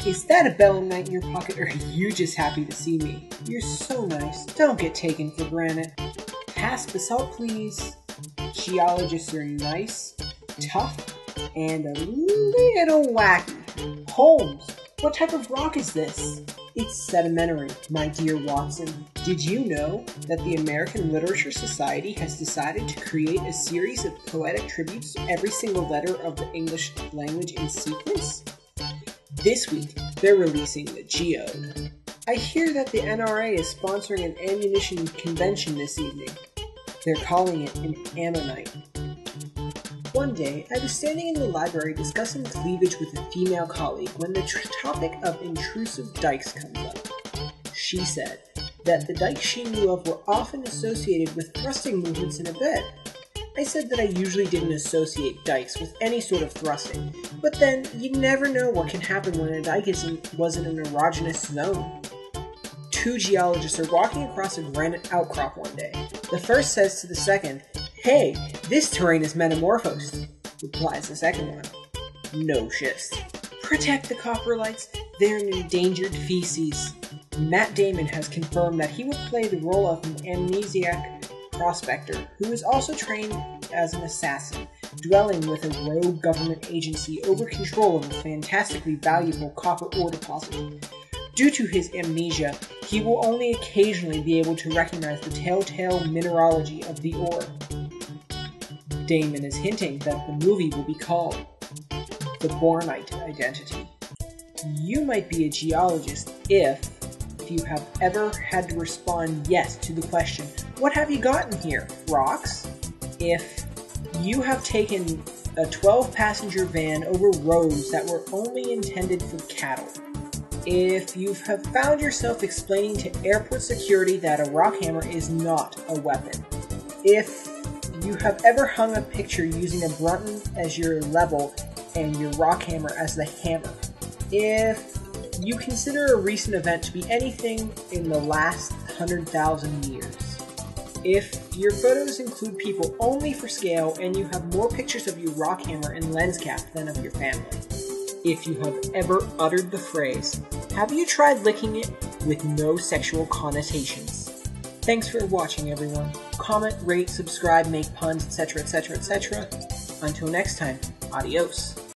Is that a belemnite in your pocket, or are you just happy to see me? You're so nice. Don't get taken for granted. Pass the salt, please. Geologists are nice, tough, and a little wacky. Holmes, what type of rock is this? It's sedimentary, my dear Watson. Did you know that the American Literature Society has decided to create a series of poetic tributes to every single letter of the English language in sequence? This week, they're releasing the Geode. I hear that the NRA is sponsoring an ammunition convention this evening. They're calling it an ammonite. One day, I was standing in the library discussing cleavage with a female colleague when the topic of intrusive dikes comes up. She said that the dikes she knew of were often associated with thrusting movements in a bed. I said that I usually didn't associate dikes with any sort of thrusting, but then you never know what can happen when a dike wasn't an erogenous zone. Two geologists are walking across a granite outcrop one day. The first says to the second, "Hey, this terrain is metamorphosed," replies the second one. No shifts. Protect the coprolites, they're an endangered species. Matt Damon has confirmed that he will play the role of an amnesiac prospector who is also trained as an assassin, dwelling with a rogue government agency over control of a fantastically valuable copper ore deposit. Due to his amnesia, he will only occasionally be able to recognize the telltale mineralogy of the ore. Damon is hinting that the movie will be called The Bornite Identity. You might be a geologist if you have ever had to respond yes to the question, "What have you gotten here? Rocks?" If you have taken a 12-passenger van over roads that were only intended for cattle. If you have found yourself explaining to airport security that a rock hammer is not a weapon. If you have ever hung a picture using a Brunton as your level and your rock hammer as the hammer. If you consider a recent event to be anything in the last 100,000 years. If your photos include people only for scale and you have more pictures of your rock hammer and lens cap than of your family. If you have ever uttered the phrase, "Have you tried licking it?" with no sexual connotations. Thanks for watching, everyone. Comment, rate, subscribe, make puns, etc., etc., etc. Until next time, adios.